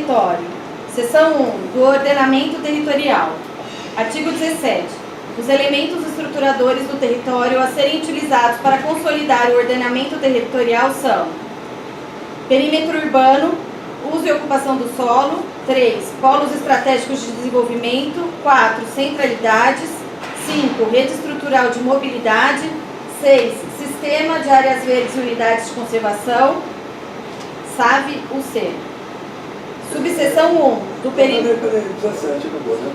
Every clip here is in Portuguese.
território. Seção 1, do ordenamento territorial. Artigo 17. Os elementos estruturadores do território a serem utilizados para consolidar o ordenamento territorial são: perímetro urbano, uso e ocupação do solo. 3. Polos estratégicos de desenvolvimento. 4. Centralidades. 5. Rede estrutural de mobilidade. 6. Sistema de áreas verdes e unidades de conservação. SAV-UC. Subseção 1 do perímetro. Peraí, 17 acabou, né?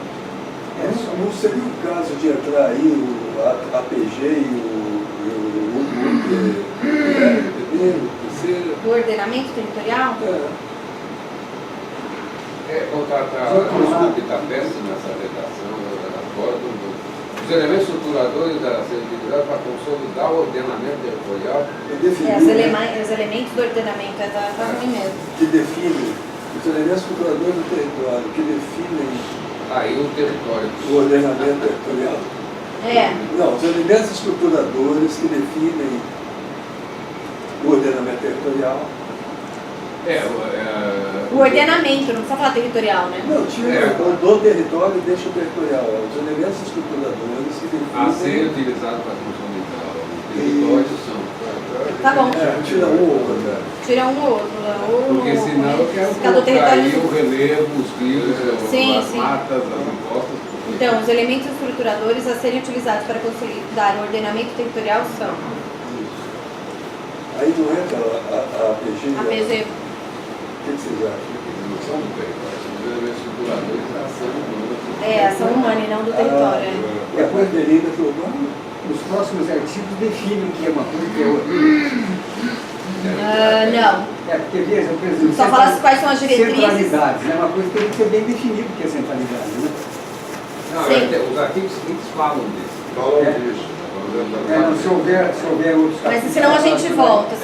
Não seria o caso de entrar aí o APG e o primeiro, terceiro? Do ordenamento territorial? Contratar a Pitapeste nessa redação, os elementos estruturadores da atividade para consolidar o ordenamento territorial. Os elementos do ordenamento, tá ruim mesmo. Que definem, os elementos estruturadores do território, que definem aí o território. O ordenamento territorial. Não, os elementos estruturadores que definem o ordenamento territorial. O ordenamento, não precisa falar territorial, né? Não, tira do território e deixa o territorial. Os elementos estruturadores que definem... A ser utilizado para consolidar o território são... Tá bom. Tira um ou outro. Tira um ou outro. Porque senão eu quero colocar aí o relevo, os rios, as matas, as encostas. Então, os elementos estruturadores a serem utilizados para consolidar o ordenamento territorial são... Aí não entra a APG? A PG. O que vocês acham? Não são do território, são os elementos estruturadores da ação humana. Ação humana e não do território. E a coisa perímetro urbano? Os próximos artigos definem o que é uma coisa e o que é outra. Não. Porque veja, por exemplo, só fala quais são as diretrizes. Centralidades, né? Uma coisa que tem que ser bem definido o que é centralidade, né? Não, os artigos seguintes falam disso. Se houver outros... Mas senão a gente volta,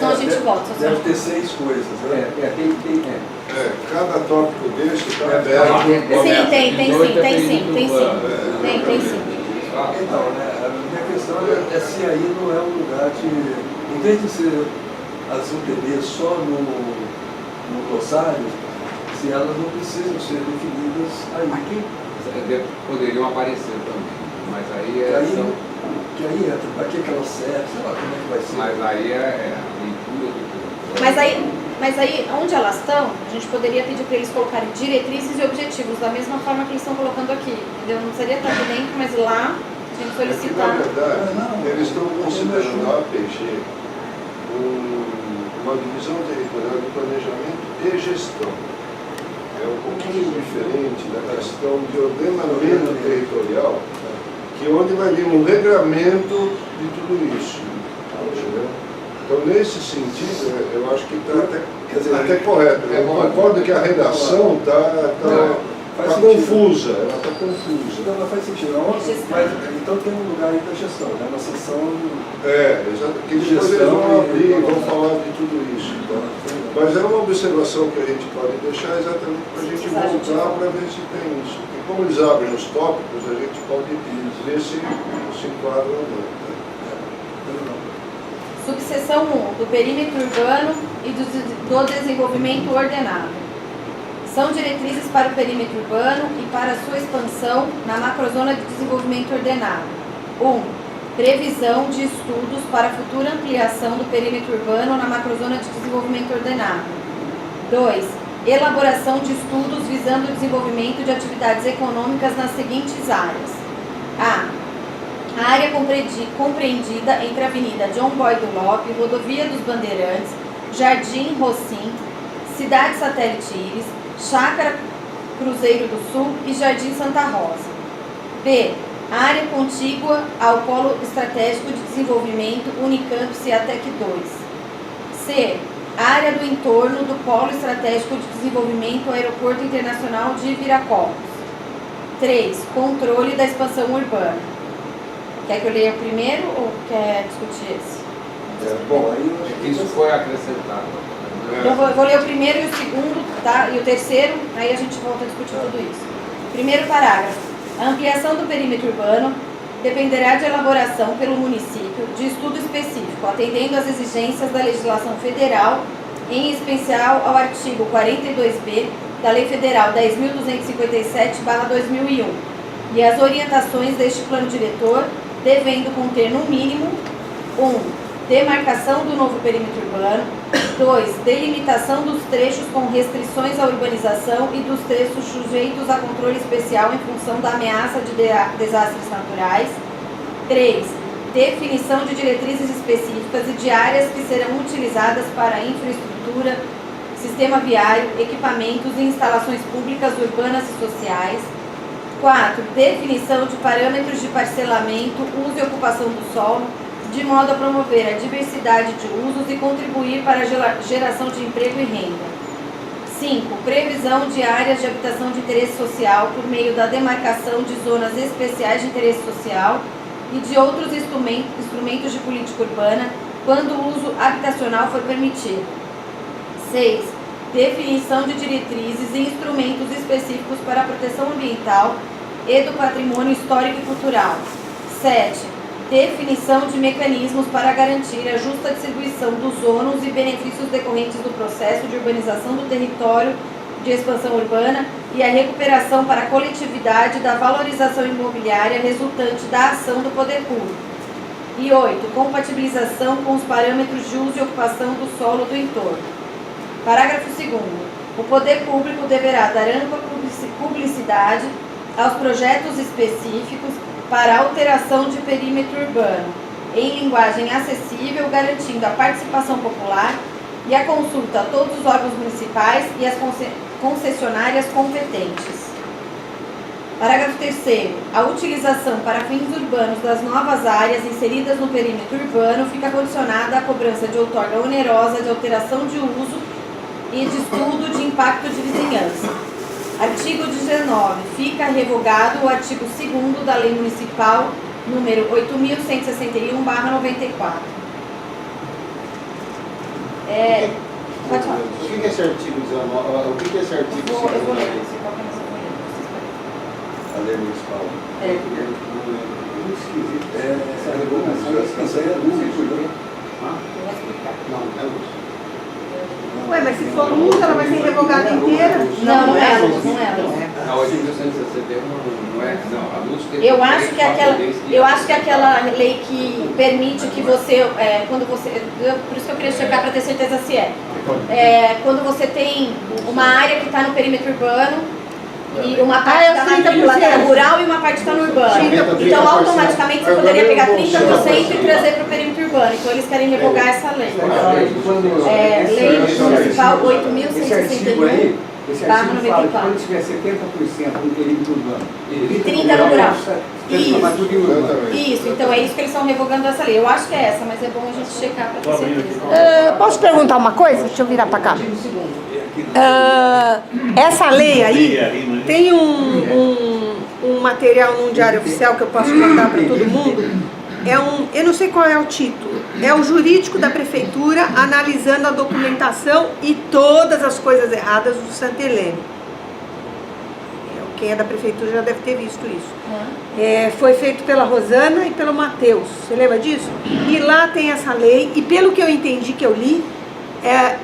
Deve ter 6 coisas, né? Cada tópico desse está aberto. Sim, tem sim. Então, a minha questão é se aí não é um lugar de... Em vez de ser as UTBs só no glossário, se elas não precisam ser definidas aí. Aqui poderiam aparecer também, mas aí que aí entra, para que elas servem, sei lá como é que vai ser. Mas aí é a leitura do... Mas aí, onde elas estão, a gente poderia pedir para eles colocarem diretrizes e objetivos, da mesma forma que eles estão colocando aqui, entendeu? Não seria estar aqui dentro, mas lá a gente solicitar. Na verdade, eles estão considerando a APG uma divisão territorial de planejamento e gestão. É um pouquinho diferente da questão de ordenamento territorial, que é onde vai vir um regramento de tudo isso. Então, nesse sentido, eu acho que está até correto. Eu concordo que a redação está confusa. Ela está confusa. Então, ela faz sentido. Então, tem um lugar aí para gestão, né? Uma seção... exato. Que depois eles vão abrir e vão falar de tudo isso. Tá? Mas é uma observação que a gente pode deixar exatamente para a gente voltar para ver se tem isso. Porque como eles abrem os tópicos, a gente pode ver se enquadra ou não. Subseção 1, do perímetro urbano e do desenvolvimento ordenado. São diretrizes para o perímetro urbano e para a sua expansão na macrozona de desenvolvimento ordenado. 1. Previsão de estudos para a futura ampliação do perímetro urbano na macrozona de desenvolvimento ordenado. 2. Elaboração de estudos visando o desenvolvimento de atividades econômicas nas seguintes áreas. A área compreendida entre a Avenida João Boyd do Lopes, Rodovia dos Bandeirantes, Jardim Rocim, Cidade Satélite Íris, Chácara Cruzeiro do Sul e Jardim Santa Rosa. B. A área contígua ao Polo Estratégico de Desenvolvimento Unicamp Ciatec 2. C. A área do entorno do Polo Estratégico de Desenvolvimento Aeroporto Internacional de Viracopos. 3. Controle da expansão urbana. Quer que eu leia o primeiro ou quer discutir esse? Bom, aí isso foi acrescentado. Eu vou ler o primeiro e o segundo, tá? E o terceiro, aí a gente volta a discutir tudo isso. Primeiro parágrafo. A ampliação do perímetro urbano dependerá de elaboração pelo município de estudo específico, atendendo às exigências da legislação federal, em especial ao artigo 42b da Lei Federal 10.257/2001 e as orientações deste plano diretor, devendo conter no mínimo 1. Demarcação do novo perímetro urbano. 2. Delimitação dos trechos com restrições à urbanização e dos trechos sujeitos a controle especial em função da ameaça de desastres naturais. 3. Definição de diretrizes específicas e de áreas que serão utilizadas para infraestrutura, sistema viário, equipamentos e instalações públicas urbanas e sociais. 4. Definição de parâmetros de parcelamento, uso e ocupação do solo, de modo a promover a diversidade de usos e contribuir para a geração de emprego e renda. 5. Previsão de áreas de habitação de interesse social por meio da demarcação de zonas especiais de interesse social e de outros instrumentos de política urbana, quando o uso habitacional for permitido. 6. Definição de diretrizes e instrumentos específicos para a proteção ambiental e do patrimônio histórico e cultural. 7. Definição de mecanismos para garantir a justa distribuição dos ônus e benefícios decorrentes do processo de urbanização do território de expansão urbana e a recuperação para a coletividade da valorização imobiliária resultante da ação do poder público. E 8. Compatibilização com os parâmetros de uso e ocupação do solo do entorno. Parágrafo 2º. O poder público deverá dar ampla publicidade aos projetos específicos para alteração de perímetro urbano, em linguagem acessível, garantindo a participação popular e a consulta a todos os órgãos municipais e as concessionárias competentes. Parágrafo 3º. A utilização para fins urbanos das novas áreas inseridas no perímetro urbano fica condicionada à cobrança de outorga onerosa de alteração de uso e de estudo de impacto de vizinhança. Artigo 19. Fica revogado o artigo 2º da Lei Municipal número 8.161/94. Pode falar. O que é esse artigo 19? O que é esse artigo 2º? Eu vou ler esse qualquer nessa folha. A lei municipal. Muito esquisito. Essa revogação é luz, Eu vou explicar. Não, é luz. Ué, mas se for luz, ela vai ser revogada inteira? Não é luz, não é luz. A 8.161 não é. Não, a luz tem. Eu acho que aquela lei que permite que você, quando você, por isso que eu queria checar para ter certeza se quando você tem uma área que está no perímetro urbano e uma parte está na área rural e uma parte está no urbano. Então, automaticamente você poderia pegar 30% e trazer para o perímetro urbano. Então, eles querem revogar essa lei. Lei Municipal 8.161. Esse artigo fala que quando tiver 70% no perímetro urbano e 30% no rural. Isso, então é isso que eles estão revogando essa lei. Eu acho que é essa, mas é bom a gente checar para ter certeza. Posso perguntar uma coisa? Deixa eu virar para cá. Essa lei aí tem um material num diário oficial que eu posso mandar para todo mundo. Eu não sei qual é o título. É o jurídico da prefeitura analisando a documentação e todas as coisas erradas do Santa Helena. Quem é da prefeitura já deve ter visto isso. Foi feito pela Rosana e pelo Matheus. Você lembra disso? E lá tem essa lei. E pelo que eu entendi, que eu li,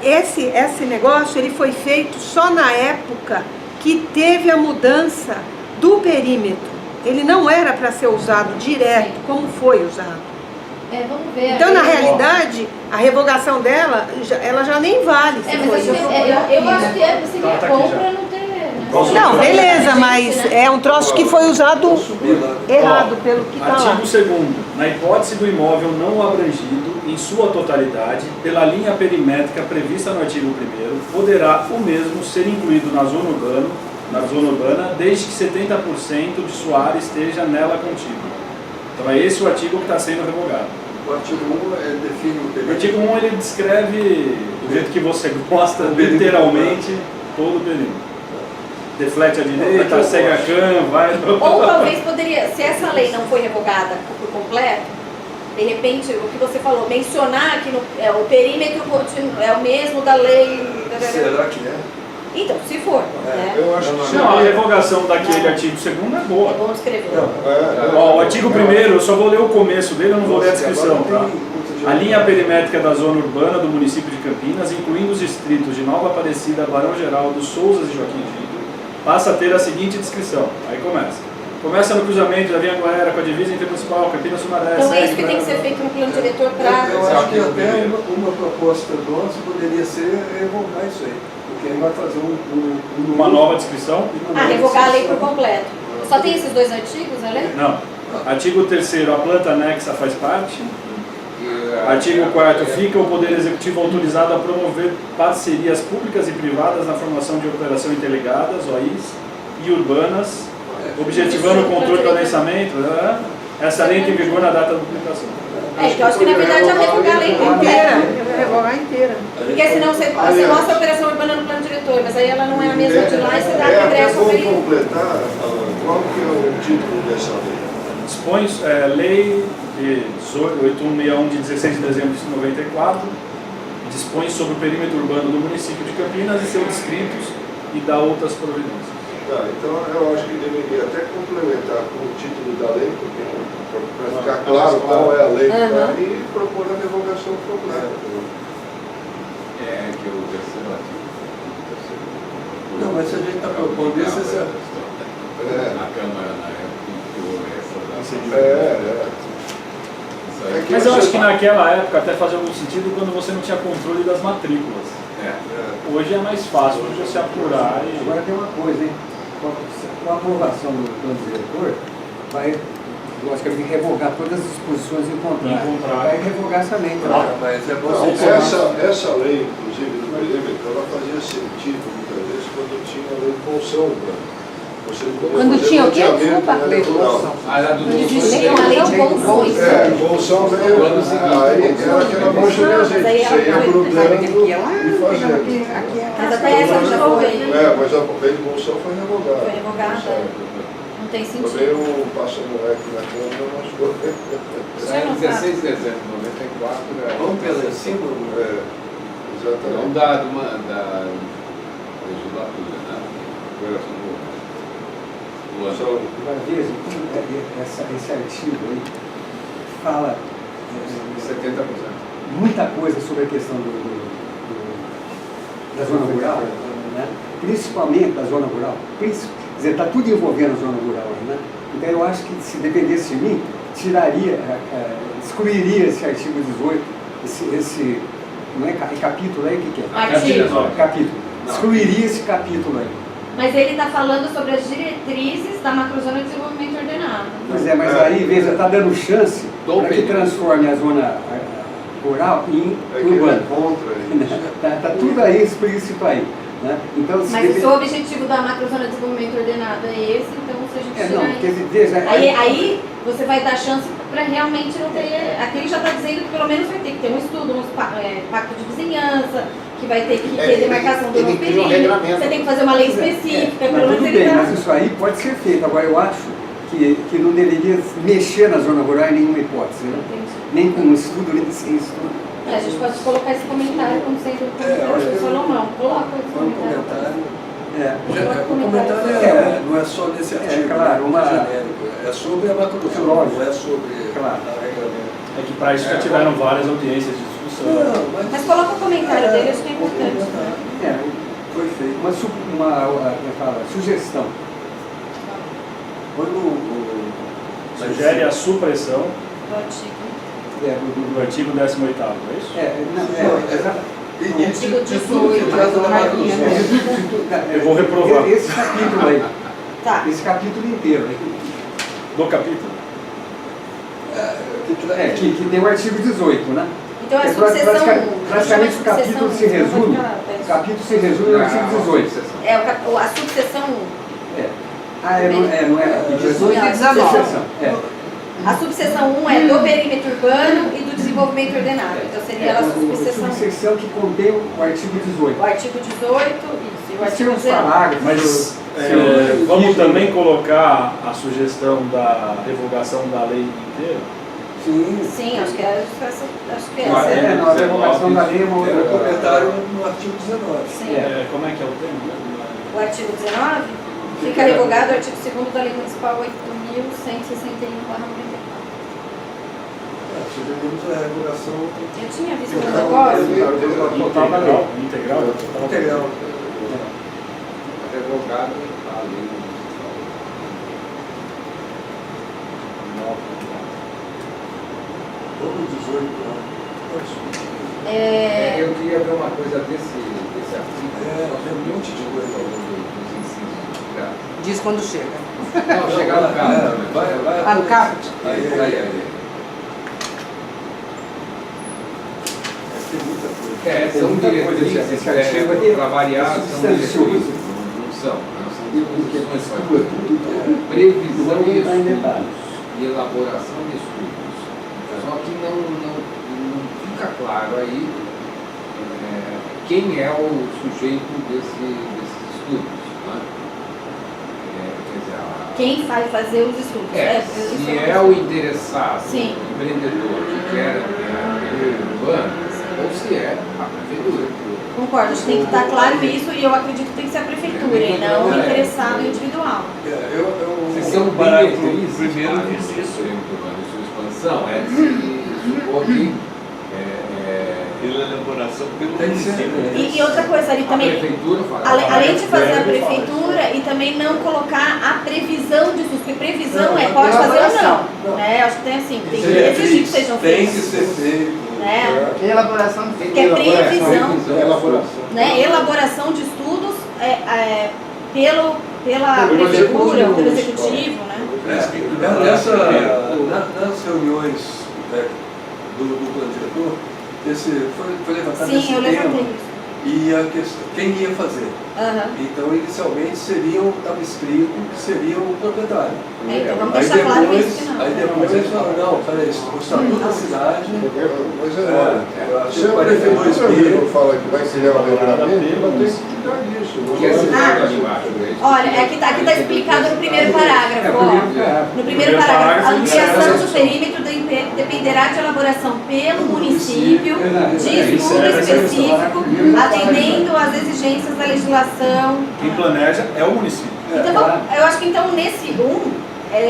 esse negócio ele foi feito só na época que teve a mudança do perímetro. Ele não era para ser usado direto, como foi usado. Vamos ver. Então, na realidade, a revogação dela, ela já nem vale. Eu acho que você compra não ter. Não, beleza, mas é um troço que foi usado errado pelo que está lá. Artigo 2º. Na hipótese do imóvel não abrangido, em sua totalidade, pela linha perimétrica prevista no artigo 1º, poderá o mesmo ser incluído na zona urbana, desde que 70% de sua área esteja nela contígua. Então é esse o artigo que está sendo revogado. O artigo 1 define o perímetro. O artigo 1 ele descreve, do jeito que você gosta, literalmente, todo o perímetro. Deflete à direita, segue a cam, vai... Ou talvez poderia, se essa lei não foi revogada por completo, de repente, o que você falou, mencionar que o perímetro é o mesmo da lei... Será que é? Então, se for, né? Eu acho que Não, a revogação daquele artigo 2º é boa. É bom descrever. Ó, o artigo 1º, eu só vou ler o começo dele, eu não vou ler a descrição, tá? Tem A linha perimétrica da zona urbana do município de Campinas, incluindo os distritos de Nova Aparecida, Barão Geraldo, Souzas e Joaquim Gito, passa a ter a seguinte descrição. Aí começa no cruzamento da Via Anguera com a divisa intermunicipal, Campinas Sumaré. Então é isso que tem que ser feito no plano diretor para... Eu acho que até uma proposta nossa poderia ser revogar isso aí. Porque aí vai fazer Uma nova descrição? revogar a lei por completo. Só tem esses dois artigos, a lei? Não. Artigo 3º, a planta anexa faz parte. Artigo 4º, fica o Poder Executivo autorizado a promover parcerias públicas e privadas na formação de operação interligadas, OIs, e urbanas, objetivando o controle do adensamento. Essa lei tem vigor na data da publicação. Então acho que na verdade é revogar a lei completa. Revogar inteira. Porque senão você mostra a operação urbana no plano diretor, mas aí ela não é a mesma de lá e você dá até ingresso bom para ele. completar, qual que é o título dessa lei? Dispõe lei de 8161 de 16 de dezembro de 94, dispõe sobre o perímetro urbano do município de Campinas e seus distritos e dá outras providências. Tá, então eu acho que deveria até complementar com o título da lei, para ficar claro qual é a lei que está e propor a revogação completa. É que o terceiro artigo. Não, mas se a gente está propondo isso, Na Câmara, na época, enfiou essa. É que Mas eu você- acho que naquela época até fazia algum sentido quando você não tinha controle das matrículas. Hoje é mais fácil você apurar e... Agora tem uma coisa, hein? Com a aprovação do plano diretor, vai, logicamente, revogar todas as disposições em contrato. Vai revogar essa lei. mas é bom Não, você essa lei, inclusive, do perímetro, ela fazia sentido muitas vezes quando tinha a lei de bolsão urbana. Você não podia Quando fazer tinha o quê? loteamento Desculpa. na área rural. Era do Existia uma lei de bolsões. Bolsão veio, aí era aquela mancha de azeite, Mas aí você ia ela- grudando e fazendo. Mas até essa já foi. Mas a lei de bolsão foi revogada. Foi revogada. Não tem Também sentido. o passa-moleque na Câmara, mas foi. Saiu 16 de dezembro de 94. Vamos pela cima? Não Exatamente. da legislatura, né? Foi assim do ano. Agora veja, esse artigo aí fala 70%. muita coisa sobre a questão da zona rural, né? Principalmente da zona rural. Quer dizer, está tudo envolvendo a zona rural, né? Então eu acho que se dependesse de mim, excluiria esse artigo 18, esse não é capítulo aí, o que é? Artigo. Capítulo. Excluiria esse capítulo aí. Mas ele está falando sobre as diretrizes da macrozona de desenvolvimento ordenado. Pois é, mas aí, veja, está dando chance Dom para que Pedro. transforme a zona rural em É que ele urbana. é contra isso. Está tudo aí explícito aí. Né? Então, se Mas deve- se o objetivo da macrozona de desenvolvimento ordenado é esse, então se a gente É, tirar não, isso. quer dizer, veja, Aí você vai dar chance para realmente não ter. Aqui ele já está dizendo que pelo menos vai ter que ter um estudo, pacto de vizinhança, que vai ter que ter demarcação do ele novo cria um perímetro. regramento. Você tem que fazer uma lei específica, mas pelo menos tudo ele bem, dá. mas isso aí pode ser feito. Agora, eu acho que não deveria mexer na zona rural em nenhuma hipótese, né? Entendi. Nem com estudo, nem sem estudo. A gente pode colocar esse comentário como sendo o comentário do Salomão. Coloca esse Foi um comentário. comentário. É. O comentário não é só nesse artigo, claro, né, genérico, é sobre a macrozona, não é sobre Claro. a regramento. É que para isso já tiveram várias audiências de discussão. Não, Mas coloca o comentário dele, acho que é importante. É, foi feito. uma sugestão. Quando Sugere a supressão Do artigo. do artigo 18º, é isso? Início Artigo de tudo que 18, trata da Marquinhos. macrozona. Eu vou reprovar. Esse capítulo aí. Tá. Esse capítulo inteiro. Do capítulo. Que tem o artigo 18, né? Então a É, subseção. praticamente o capítulo se resume. O capítulo se resume no artigo 18. É, a subseção 1. É. Não é capítulo 18 e Não, 19. subseção. É. A subseção 1 é do perímetro urbano e do desenvolvimento ordenado. Então seria ela a subseção 1. subseção que contém o artigo 18. O artigo 18, isso. E o Tem artigo uns 19. parágrafos. Mas vamos também colocar a sugestão da revogação da lei inteira? Sim. Sim, acho que é essa. Acho que é Não, essa. Não, a revogação da lei é uma É outra o coisa. comentário no artigo 19. Sim. Como é que é o tema? O artigo 19 fica revogado o artigo 2º da Lei Municipal 8.161/94. teríamos a revogação Eu tinha visto um negócio. Integral. integral. Revogado a lei municipal. Todo 18 anos. Eu queria ver uma coisa desse artigo. Tem um monte de coisa. Dos incisos. Diz quando chega. Não, chegar no caso. Vai. Ah, no caput. Aí. Tem muita coisa. São diretrizes, para variar, são diretrizes, não são. São discussões, previsão de estudos e elaboração de estudos. Só que não fica claro aí quem é o sujeito desses estudos. Né? Quer dizer, Quem vai fazer os estudos? se é o interessado, Sim. o empreendedor que quer ter urbano, ou se é a prefeitura. Concordo, acho que tem que estar claro isso e eu acredito que tem que ser a prefeitura e não o interessado individual. Se são diretrizes para o desenvolvimento urbano e sua expansão, é de se supor que Pela elaboração pelo Tem que ser, município. E outra coisa ali a também, prefeitura faz. além de fazer a prefeitura e também não colocar a previsão disso, porque previsão Não, pode fazer ou elaboração. não. Né? Acho que tem assim, tem que Diretriz, exigir que sejam tem que feitos. ser feito. Né? Elaboração do Que é previsão. Elaboração. Né? Elaboração de estudos pela Pelo prefeitura, executivo. pelo executivo, né? Nas reuniões do plano diretor, foi levantado esse Sim, eu tema levantei isso. e a questão, quem ia fazer. Aham. Então, inicialmente, estava escrito que seria o proprietário. Então vamos Aí deixar claro depois, isso que não. aí depois eles falaram, não, peraí, o estatuto da cidade, Mas se a prefeitura fala que vai criar um regulamento, ela tem que cuidar disso. Que é citado ali embaixo, não é isso? Olha, aqui tá explicado no primeiro parágrafo, ó. No primeiro parágrafo, a ampliação do perímetro dependerá de elaboração pelo município de estudo específico, atendendo às exigências da legislação. Quem planeja é o município. Então, eu acho que então nesse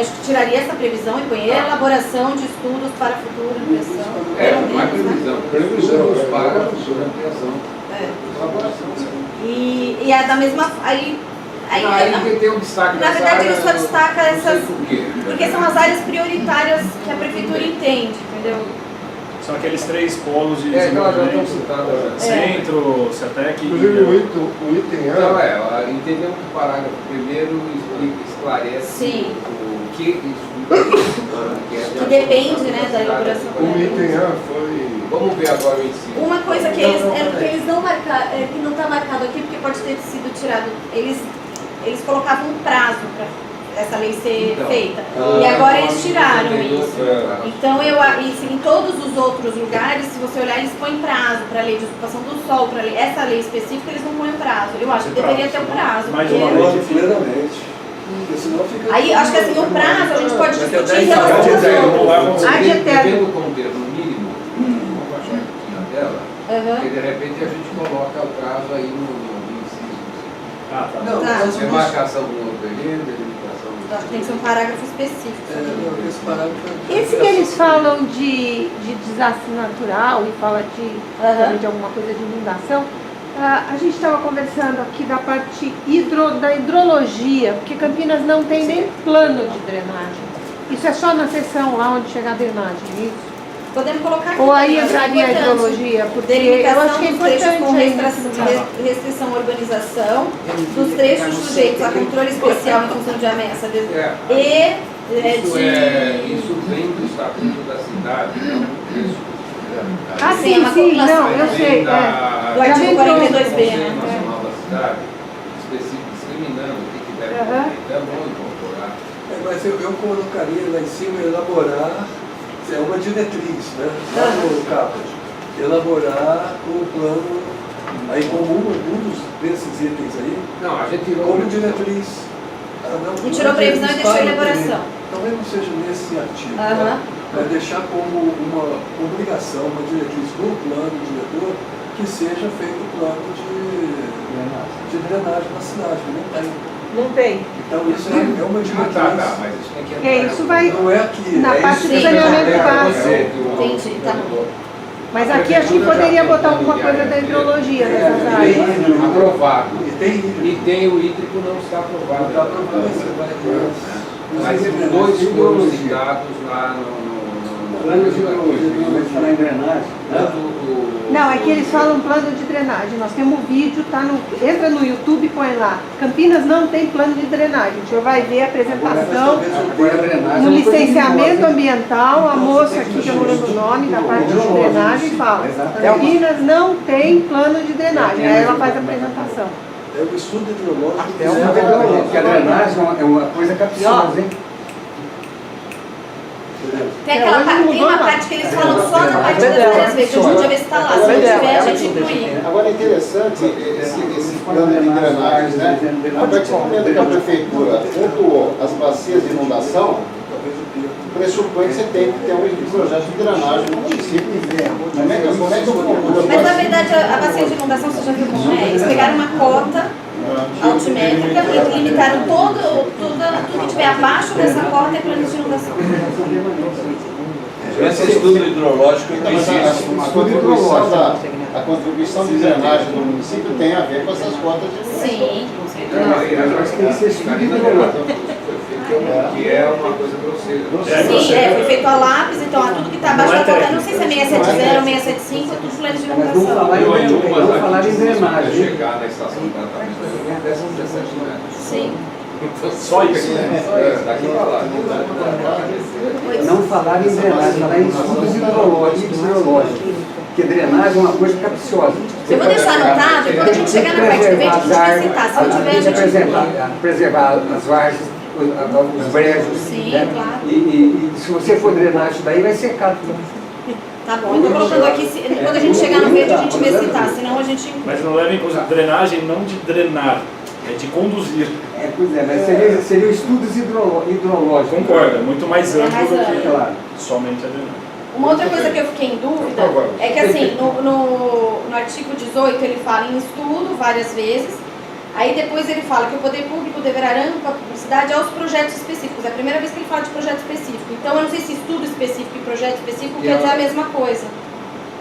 acho que tiraria essa previsão e põe elaboração de estudos para a futura ampliação. Não é previsão. Previsão para a futura ampliação. E é da mesma. Aí tem um destaque. na verdade, ele só destaca essas. Por quê? Porque são as áreas prioritárias que a prefeitura entende, entendeu? São aqueles 3 polos de Elas já estão desenvolvimento. citadas. Centro, CETEC Inclusive, o item Então, A, entendemos que o parágrafo primeiro esclarece Sim. o que isso Que depende, né, da elaboração. o item A foi... Vamos ver agora o ensino. Uma coisa que eles não marcaram, que não está marcado aqui, porque pode ter sido tirado, eles colocavam um prazo para essa lei ser feita. E agora eles tiraram isso. Então, em todos os outros lugares, se você olhar, eles põem prazo para a lei de ocupação do solo, para essa lei específica, eles não põem prazo. Eu acho que deveria ter um prazo. Mais porque- uma lei. concordo plenamente. Porque senão fica... Aí, acho que assim, o prazo a gente pode Daqui a discutir em 10 relação anos, aos outros. Ad eterno. Devendo conter no mínimo, vamos baixar um pouquinho dela, porque de repente a gente coloca o prazo aí no inciso. Ah, tá. Não, Tá. nós vamos- Demarcação do novo terreno, delimitação do... Acho que tem que ser um parágrafo específico. não, esse parágrafo é- Esse que eles falam de desastre natural e fala também de alguma coisa de inundação, a gente estava conversando aqui da parte da hidrologia, porque Campinas não tem nem plano de drenagem. Isso é só na seção lá onde chega a drenagem, isso? Podemos colocar aqui. Ou aí também, acho que é entraria a importante. hidrologia? Porque eu Delimitação acho que é dos trechos importante com aí. restrição à urbanização, dos trechos sujeitos a controle especial em função de ameaça Isso vem do Estatuto da Cidade, não isso. Ah, Sim, é uma sim, população, não, eu Vem sei. do Já artigo entrou. 42B, Conselho né? Nacional da Cidade, específico, discriminando o que deve Aham. ter, então vamos incorporar. Mas eu colocaria lá em cima elaborar, é uma diretriz, né? Lá no caput. Elaborar o plano, aí como um desses itens aí, Não, a gente tirou como diretriz. Não tirou previsão e deixou elaboração. Talvez não seja nesse artigo, Aham. mas deixar como uma obrigação, uma diretriz do plano diretor, que seja feito o plano de drenagem na cidade, que não tem. Não tem. Então isso é uma diretriz. Tá, mas isso tem que entrar. Isso vai Não é que na é parte isso do que saneamento é básico. Entendi, tá bom. Mas aqui acho que poderia botar alguma coisa da hidrologia nessas áreas. Aprovado. E tem o hídrico não está aprovado. Não está aprovado, você vai ver. Mas tem dois foram citados lá no Plano de hidrologia, vai falar em drenagem. Não, é que eles falam plano de drenagem. Nós temos um vídeo, entra no YouTube e põe lá. Campinas não tem plano de drenagem. O senhor vai ver a apresentação no licenciamento ambiental. A moça aqui, que eu não lembro o nome, da parte de drenagem, fala. Campinas não tem plano de drenagem. Aí ela faz a apresentação. É o estudo hidrológico. É uma hidrologia, porque a drenagem é uma coisa capciosa, hein? Tem uma parte que eles falam só na parte das áreas verdes. Eu vou ver se está lá. Se não tiver, a gente inclui. Agora é interessante esse plano de drenagem, né? A partir do momento que a prefeitura pontuou as bacias de inundação, pressupõe que você tem que ter um projeto de drenagem no município. Como é que eu Mas na verdade a bacia de inundação, você já viu como é? Eles pegaram uma cota altimétrica e limitaram tudo que estiver abaixo dessa cota é plano de inundação. Esse estudo hidrológico existe. A contribuição de drenagem do município tem a ver com essas cotas de Sim, com certeza. Mas tem que ser estudo hidrológico. Que é uma coisa grosseira. Sim, foi feito a lápis, então tudo que está abaixo da cota, não sei se é 670 ou 675, é tudo plano de inundação. Vamos falar em drenagem. Chegar na estação de tratamento, desce 17 metros. Sim. Só isso, né? Daqui para lá. Não falar em drenagem, falar em estudos hidrológicos. Porque drenagem é uma coisa capciosa. Eu vou deixar anotado e quando a gente chegar na parte do verde, a gente vai citar. Se não tiver, a gente preservar as várzeas, os brejos. Sim, né? claro. E se você for drenar isso daí, vai secar tudo. Tá bom, então colocando aqui, quando a gente chegar no verde, a gente vai citar, senão a gente... Mas não leva em conta drenagem, não de drenar, é de conduzir. Pois é, mas seria estudos hidrológicos. Concordo, é muito mais amplo mais do amplo. que somente a drenagem. Uma outra coisa que eu fiquei em dúvida é que assim, no artigo 18 ele fala em estudo várias vezes, aí depois ele fala que o poder público deverá dar ampla publicidade aos projetos específicos. É a primeira vez que ele fala de projeto específico. Então eu não sei se estudo específico e projeto específico quer dizer a mesma coisa.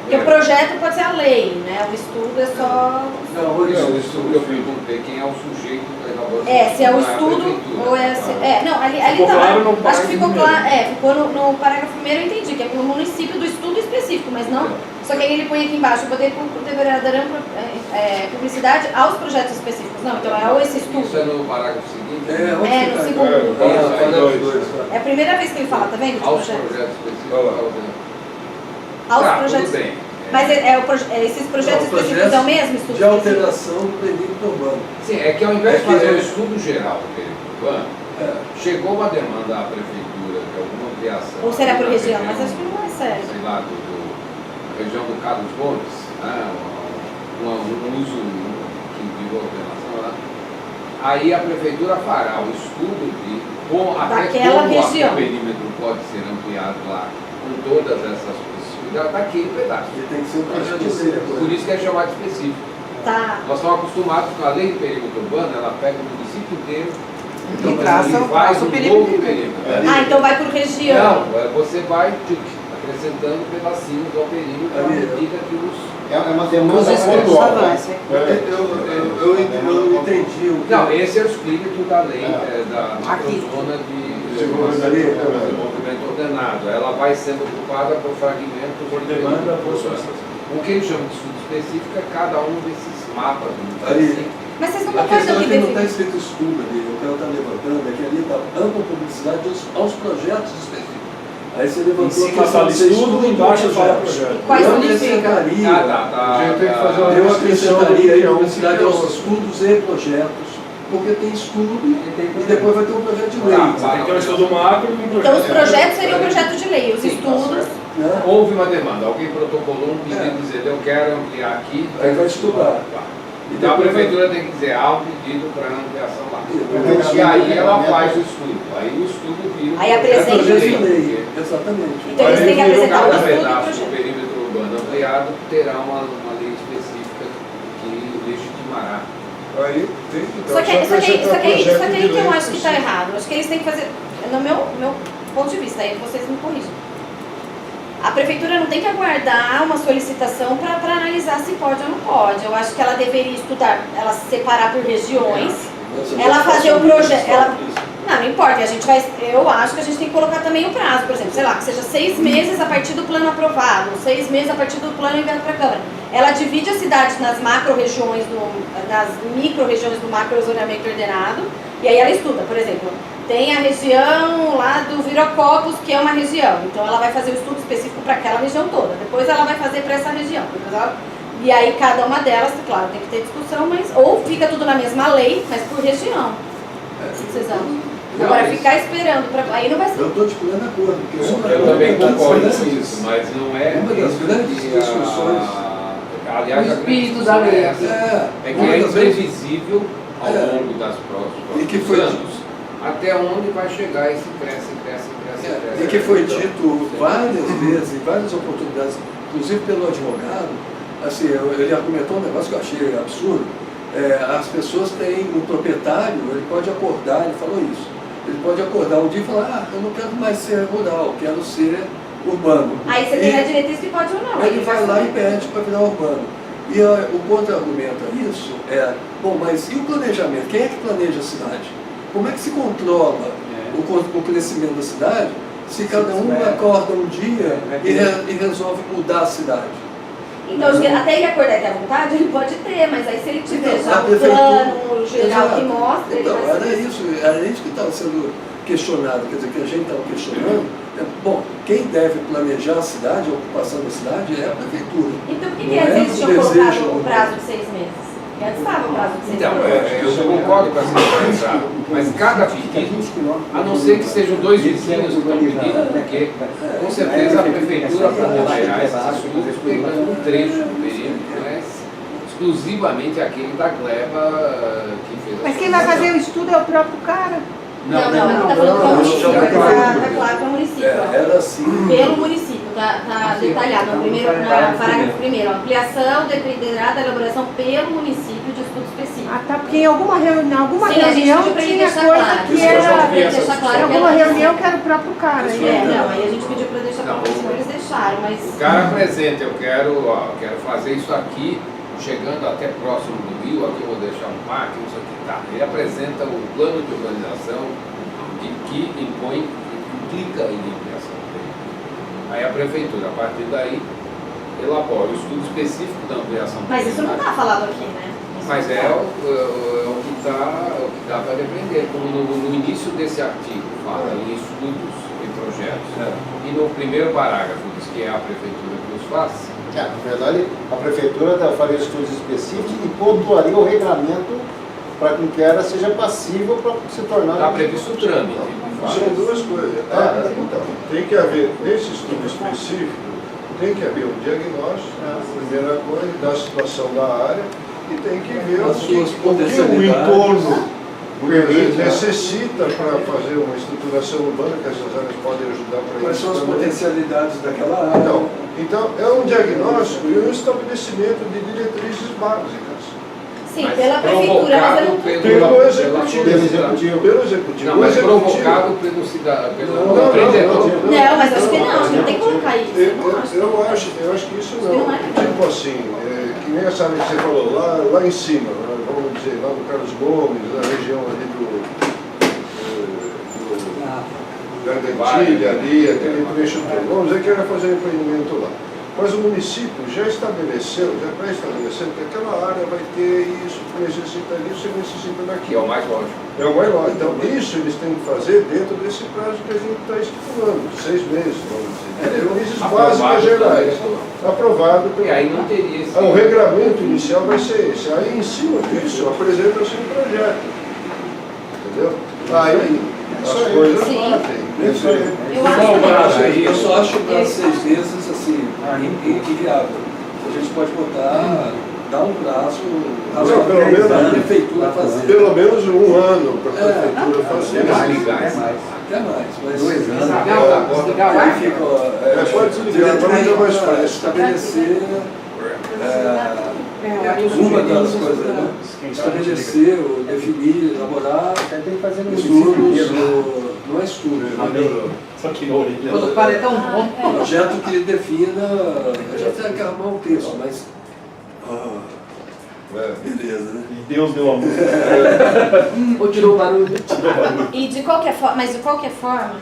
Porque o projeto pode ser a lei, né? O estudo é só... Não, o estudo eu perguntei quem é o sujeito da elaboração. Se é o estudo ou é... não, ali ficou tá, claro no acho que parágrafo ficou primeiro. claro, ficou no parágrafo primeiro, eu entendi, que é pro município do estudo específico, mas não... Só que aí ele põe aqui embaixo, o poder público deverá dar ampla publicidade aos projetos específicos. Não, então é esse estudo. Isso é no parágrafo seguinte? No segundo. É a primeira vez que ele fala, tá vendo? Aos projetos específicos. Aos Tá, projetos. tudo bem. Mas esses projetos específicos é o mesmo estudo? De alteração do perímetro urbano. Sim, é que ao invés de fazer o estudo geral do perímetro urbano, chegou uma demanda à prefeitura de alguma ampliação. Ou será por região? Mas acho que não é sério. Sei lá, região do Carlos Gomes, né, um uso que virou ordenação lá. Aí a prefeitura fará o estudo de até daquela como região. o perímetro pode ser ampliado lá, com todas essas possibilidades, daquele pedaço. Ele tem que ser um projeto de lei. Por isso que é chamado específico. Tá. Nós estamos acostumados com a lei do perímetro urbano, ela pega o município inteiro, E traça faz o um perímetro novo inteiro. perímetro. Então vai por região. Não, você vai acrescentando pedacinhos ao perímetro à medida que os... É uma demanda pontual. Eu entendi o que... Não, esse é o espírito da lei da macrozona de desenvolvimento ordenado. Ela vai sendo ocupada por fragmentos Por demanda, por o que eles chamam de estudo específico é cada um desses mapas. Mas vocês não A questão concordam é que que não está deve... escrito estudo ali, o que ela está levantando é que ali está ampla publicidade aos projetos específicos. Aí você levantou Em cima fala estudo, embaixo fala projeto. Quais eu são acrescentaria, Eu eu acrescentaria aí publicidade aos estudos e projetos, porque tem estudo e depois vai ter um projeto de lei. Tem que ter um estudo macro e um projeto. Então os projetos seriam projeto de lei, os estudos... Né? Houve uma demanda, alguém protocolou um pedido dizendo eu quero ampliar aqui. Aí vai estudar. Então a prefeitura tem que dizer há um pedido para ampliação lá. E aí ela faz o estudo. Aí o estudo vira. Aí apresenta É projeto de o lei, exatamente. Então eles têm que apresentar o Cada estudo e o pedaço do projeto. perímetro urbano ampliado terá uma lei específica que legitimará. Aí Só que aí que eu acho que está errado. Acho que eles têm que fazer, no meu ponto de vista, aí vocês me corrigem. A prefeitura não tem que aguardar uma solicitação para analisar se pode ou não pode. Eu acho que ela deveria estudar, ela separar por regiões, ela fazer o projeto. Não importa, eu acho que a gente tem que colocar também o prazo, por exemplo, sei lá, que seja 6 meses a partir do plano aprovado, 6 meses a partir do plano enviado para a Câmara. Ela divide a cidade nas macro-regiões, nas micro-regiões do macro-zoneamento ordenado, e aí ela estuda, por exemplo, tem a região lá do Viracopos, que é uma região, então ela vai fazer o estudo específico para aquela região toda, depois ela vai fazer para essa região, e aí cada uma delas, claro, tem que ter discussão, mas ou fica tudo na mesma lei, mas por região. O que vocês acham? Agora, ficar esperando, aí não vai ser. Eu estou de pleno acordo. Eu também concordo com isso, mas não é. Uma das grandes discussões. Aliás, o espírito da lei. É que é imprevisível ao longo das próximos anos até onde vai chegar esse cresce. E que foi dito várias vezes, em várias oportunidades, inclusive pelo advogado, assim, ele argumentou um negócio que eu achei absurdo. As pessoas têm, o proprietário, ele pode acordar, ele falou isso, ele pode acordar um dia e falar, eu não quero mais ser rural, quero ser urbano. Aí você tem a diretriz que pode ou não. Ele vai lá e pede para virar urbano. E o contra-argumento a isso bom, mas e o planejamento? Quem é que planeja a cidade? Como é que se controla o crescimento da cidade se cada um acorda um dia e resolve mudar a cidade? Então, até ele acordar e ter vontade, ele pode ter, mas aí se ele tiver já um plano geral que mostra, ele vai ser. Era isso que estava sendo questionado, quer dizer, que a gente estava questionando. Bom, quem deve planejar a cidade, a ocupação da cidade, é a prefeitura. Então, por que antes eles tinham colocado o prazo de 6 meses? Antes estava o prazo de 6 meses. Eu concordo com essa diferença, mas cada pedido, a não ser que sejam 2 vizinhos que estão pedindo, porque com certeza a prefeitura promoverá esses estudos pegando um trecho do perímetro, não é exclusivamente aquele da gleba que fez a. Mas quem vai fazer o estudo é o próprio cara? Não, está falando para o município, está claro para o município. Era assim. Pelo município, está detalhado no parágrafo primeiro. Ampliação dependerá da elaboração pelo município de estudo específico. Ah, tá, porque em alguma reunião Sim, tinha coisa que era. Deixar claro, em alguma reunião que era o próprio cara. Não, aí a gente pediu para deixar claro, senão eles deixaram, mas. O cara apresenta, eu quero fazer isso aqui, chegando até próximo do rio, aqui eu vou deixar um parque, isso aqui tá. Ele apresenta o plano de urbanização que impõe, que implica em ampliação. Aí a prefeitura, a partir daí, elabora o estudo específico da ampliação. Mas isso não está falado aqui, né? Mas é o que dá para depender. Como no início desse artigo fala em estudos e projetos, e no primeiro parágrafo diz que é a prefeitura que os faz. Na verdade, a prefeitura faria estudos específicos e pontuaria o regramento para que ela seja passível para se tornar. Está previsto o trâmite. São duas coisas. Então, tem que haver, nesse estudo específico, tem que haver um diagnóstico, primeira coisa, da situação da área, e tem que ver o que o entorno necessita para fazer uma estruturação urbana, que essas áreas podem ajudar para isso. Quais são as potencialidades daquela área? Então, é um diagnóstico e um estabelecimento de diretrizes básicas. Sim, pela prefeitura, pelo executivo. Não, mas provocado pelo empreendedor. Não, mas acho que não tem que colocar isso. Eu acho que isso não. Tipo assim, que nem essa área que você falou, lá em cima, vamos dizer, lá no Carlos Gomes, na região ali do Gardentilha, ali, aquele trecho todo. Vamos dizer que era fazer um empreendimento lá. Mas o município já estabeleceu, já está estabelecendo que aquela área vai ter isso, necessita disso e necessita daquilo. Que é o mais lógico. É o mais lógico. Então, isso eles têm que fazer dentro desse prazo que a gente está estipulando, 6 meses, vamos dizer. Diretrizes básicas gerais. Aprovado pelo. E aí não teria esse. O regramento inicial vai ser esse. Aí, em cima disso, apresenta-se um projeto. Entendeu? Aí, as coisas batem. Eu só acho que 6 meses assim, inviável. A gente pode dar um prazo razoável para a prefeitura fazer. Pelo menos 1 ano para a prefeitura fazer. Até mais. Mas 2 anos. Pode se ligar, mas é mais fácil. Estabelecer uma das coisas, né? Estabelecer, ou definir, elaborar Tem que fazer no estudos, município. não é estudo, Só que não. Quando o paredão bom. um projeto que defina, a gente tem que arrumar um texto, mas... beleza, né? E Deus deu amor. Ou tirou o barulho. E de qualquer forma, mas de qualquer forma,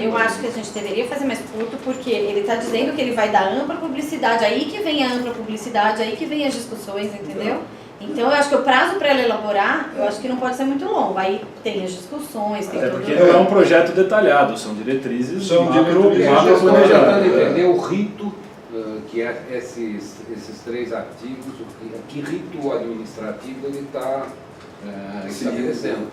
eu acho que a gente deveria fazer mais curto, porque ele está dizendo que ele vai dar ampla publicidade, aí que vem a ampla publicidade, aí que vem as discussões, entendeu? Então eu acho que o prazo para ela elaborar, eu acho que não pode ser muito longo. Aí tem as discussões, tem Até tudo. porque não é um projeto detalhado, são diretrizes São macro diretrizes. Estou tentando planejadas. entender o rito que é esses 3 artigos, que rito administrativo ele está estabelecendo.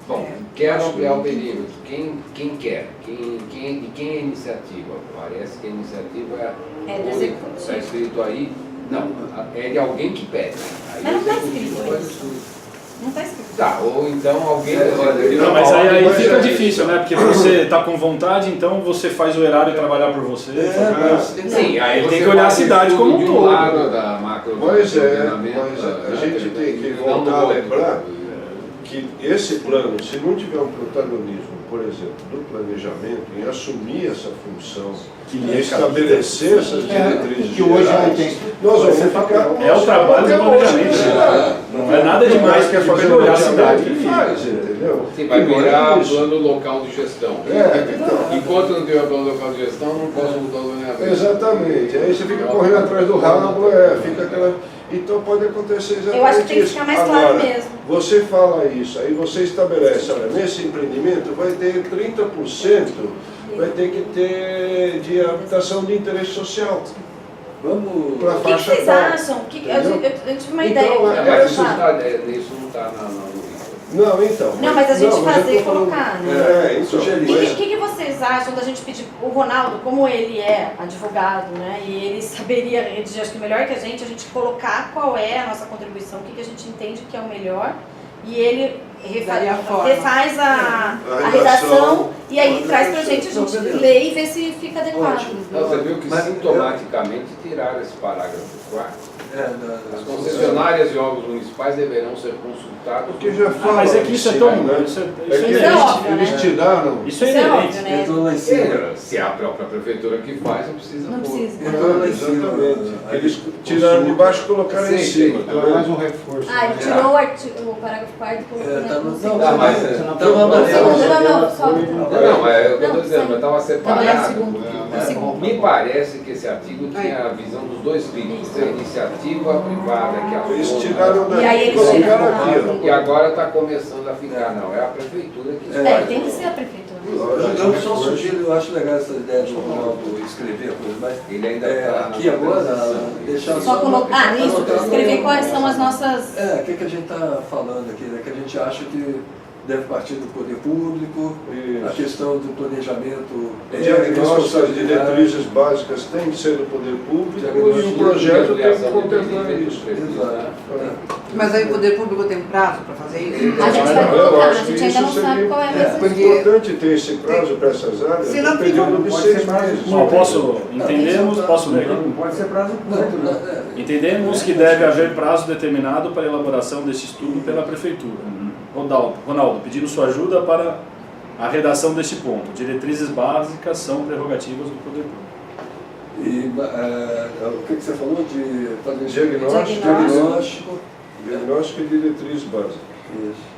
Bom, Quer ampliar o perímetro, quem quer? De quem é a iniciativa? Parece que a iniciativa É do executivo. está escrito aí, não, é de alguém que pede. Aí Mas não o está executivo escrito faz isso. tudo. Não está escrito. Tá, ou então alguém... Não, mas aí fica difícil, né? Porque você está com vontade, então você faz o erário trabalhar por você. Sim, aí Tem você que olhar a faz cidade estudo como um de todo. lado da macro Pois é, ordenamento, mas a né? gente tem que Não voltar do a outro. lembrar que esse plano, se não tiver um protagonismo, por exemplo, do planejamento, em assumir essa função, e estabelecer essas diretrizes que hoje não gerais, tem. nós vamos ficar... É o trabalho do planejamento. Não é nada demais quer que fazer olhar a cidade cidade. que faz, entendeu? Sim, vai E não é virar isso. plano local de gestão. Então. Enquanto não tiver plano local de gestão, não posso mudar o planeamento. Exatamente. Aí você fica correndo atrás do rabo, fica aquela... Então pode acontecer exatamente Eu acho que tem que isso. ficar mais claro Agora, mesmo. você fala isso, aí você estabelece, olha, nesse empreendimento vai ter 30%, vai ter que ter de habitação de interesse social. vamos... Pra O que faixa vocês tal. acham? Eu tive uma Então, ideia. Mas isso Sabe? não está na lista. Não, então. Não, mas a gente eu fazer tô e falando- colocar, né? então, Sugerir. O mas- que vocês acham da gente pedir o Ronaldo, como ele é advogado, né? E ele saberia redigir, acho que melhor que a gente colocar qual é a nossa contribuição, o que a gente entende que é o melhor, e ele Daria a forma. refaz a A redação e aí Não, traz pra gente, a gente beleza. lê e vê se fica adequado. Ótimo. Não, você viu que Mas- sintomaticamente tiraram esse parágrafo 4. As concessionárias de órgãos municipais deverão ser consultadas. Porque já Ah, fala. mas é que isso é em tão... cima, né? Isso é É que Isso é inerente. óbvio, né? eles tiraram. Isso é Isso é inerente. óbvio, né? Entrou lá em cima. Se é a própria prefeitura que faz, não precisa Não pôr. precisa. Entrou lá em cima. Exatamente. Aí Eles tiraram de baixo e colocaram em Sim, cima. sim. tá Então é vendo? mais um reforço. Ah, ele tirou o parágrafo 4 e colocou Tá no no... segundo. Não, Ah, mas- tá no amarelo. Não, só. Não, mas é o que eu estou dizendo, mas estava Tava lá separado. no segundo. Me parece que esse artigo tinha a visão dos dois críticos, a iniciativa privada que Eles atua. tiraram E daqui aí e eles colocaram tiraram. aqui. E agora está começando a ficar, não, é a prefeitura que faz. Tem que ser a prefeitura. Eu só sugiro, eu acho legal essa ideia de o Ronaldo escrever a coisa, mas Ele ainda está aqui agora, deixar Só colocar. Ah, isso, anotar- escrever quais são as nossas. O que a gente está falando aqui, né? Que a gente acha que deve partir do poder público, a questão do planejamento, O diagnóstico, as diretrizes básicas têm que ser do poder público e o projeto tem que contemplar isso. Exato. Mas aí o poder público tem prazo para fazer isso? A gente vai Eu colocar, a acho que gente ainda não isso sabe seria- qual é a É, mesa. É importante ter esse prazo para essas áreas, Se não um tem período como, de pode 6 ser prazo. meses. Bom, entendemos, posso ler aqui? Não pode ser prazo curto, né? Entendemos que deve haver prazo determinado para a elaboração deste estudo pela Prefeitura. Ronaldo, pedindo sua ajuda para a redação deste ponto. Diretrizes básicas são prerrogativas do poder público. E o que você falou de fazer Diagnóstico. Diagnóstico e diretriz básica. Isso.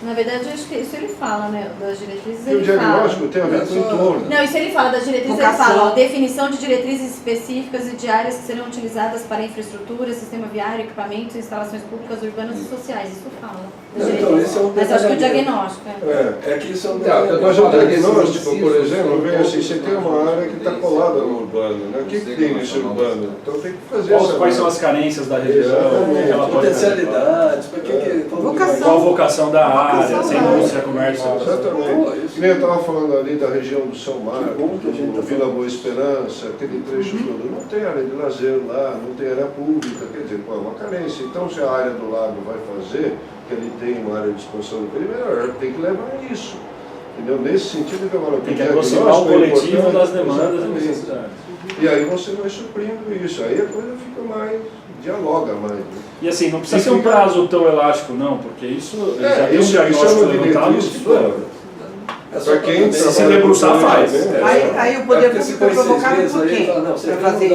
Na verdade, eu acho que isso ele fala, né? Das diretrizes E o ele fala. diagnóstico tem a ver com o entorno. Não, isso ele fala das diretrizes, ele Vocação. fala, ó, definição de diretrizes específicas e de áreas que serão utilizadas para infraestrutura, sistema viário, equipamentos, instalações públicas, urbanas e sociais. Isso fala. das Então, diretrizes. esse é um Mas eu acho que o detalhamento. diagnóstico é. É. É que isso é um Então, eu tô Mas o falando diagnóstico, desses por incisos, exemplo, vem todos assim, você tem uma área que está colada no urbano, né? O que tem nesse urbano? Então tem que fazer essa... Quais são as carências da região? Exatamente. que ela pode potencialidades, para que Vocação. Qual a vocação da área, Vocação se da é área. indústria, comércio. Exatamente. Que nem eu estava falando ali da região do São Marcos, bom que a gente tá do Vila Boa Esperança, aquele trecho todo. Não tem área de lazer lá, não tem área pública, quer dizer, pô, é uma carência. Então, se a área do lago vai fazer, que ele tem uma área de expansão do perímetro, melhor, tem que levar isso. Entendeu? Nesse sentido que agora Tem que aproximar o coletivo das demandas e necessidades. E aí você vai suprindo isso, aí a coisa fica mais, dialoga mais. Né? E assim, não precisa ser um prazo tão elástico não, porque isso já tem um isso é diagnóstico uma levantado. diretriz para quem se debruçar faz. Aí o poder público foi provocado meses, por aí quê? fala, não, Para fazer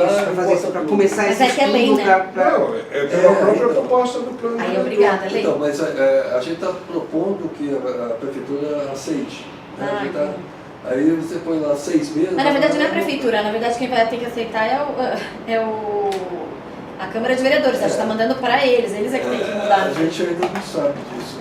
isso, para começar Mas esse é que é lei, estudo, né? Não, é pela própria proposta do plano Aí, diretor. obrigada, lei. Então, mas a gente está propondo que a prefeitura aceite. Né? A gente tá, aí você põe lá 6 meses. Mas na verdade não é a prefeitura, na verdade quem vai ter que aceitar a Câmara de Vereadores, a gente está mandando para eles é que tem que mudar. A gente ainda não sabe disso.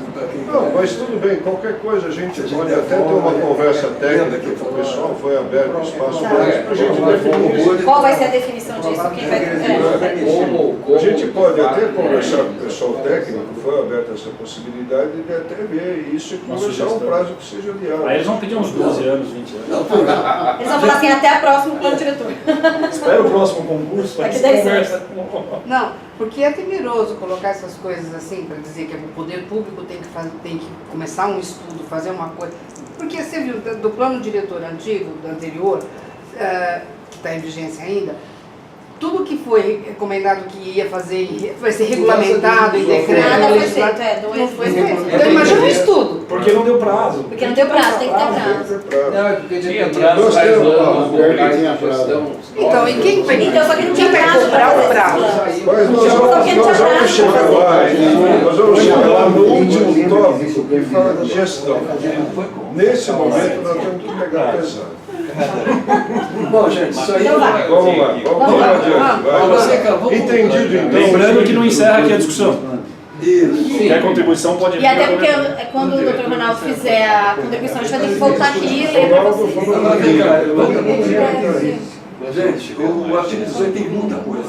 Não, mas tudo bem, qualquer coisa a gente pode até ter uma conversa técnica com o pessoal, foi aberto o espaço para isso, para a gente definir. Qual vai ser a definição disso? Quem vai A gente pode até conversar com o pessoal técnico, foi aberta essa possibilidade de até ver isso e conversar um prazo que seja viável. Aí eles vão pedir uns 12 anos, 20 anos. Eles vão falar assim, até a próxima plano diretor. Espera o próximo concurso para que se conversa. Não, porque é temeroso colocar essas coisas assim, para dizer que o poder público tem que começar um estudo, fazer uma coisa. Porque você viu, do plano diretor antigo, do anterior, que está em vigência ainda, tudo que foi recomendado que ia fazer, vai ser regulamentado em decreto. Nada foi feito, não foi feito. Então imagina um estudo. Porque não deu prazo. Porque não deu prazo, tem que ter prazo. Não, é porque Tinha prazo Nós faz temos, anos, locais tinha de gestão. Então, e quem vai, Então, só que não quem tinha vai prazo cobrar para o fazer prazo? esse Mas nós Só que vamos chegar lá, nós vamos chegar lá no último tópico que fala de gestão. Nesse momento nós temos que pegar pesado. Bom, gente, isso aí. Então vai. Vamos lá, vamos adiante. Vai. Entendido então. Lembrando que não encerra aqui a discussão. Isso. Quer contribuição pode vir. E até porque quando o Dr. Ronaldo fizer a contribuição, a gente vai ter que voltar aqui e ler para vocês. Agora vem cá, gente, o artigo 18 tem muita coisa.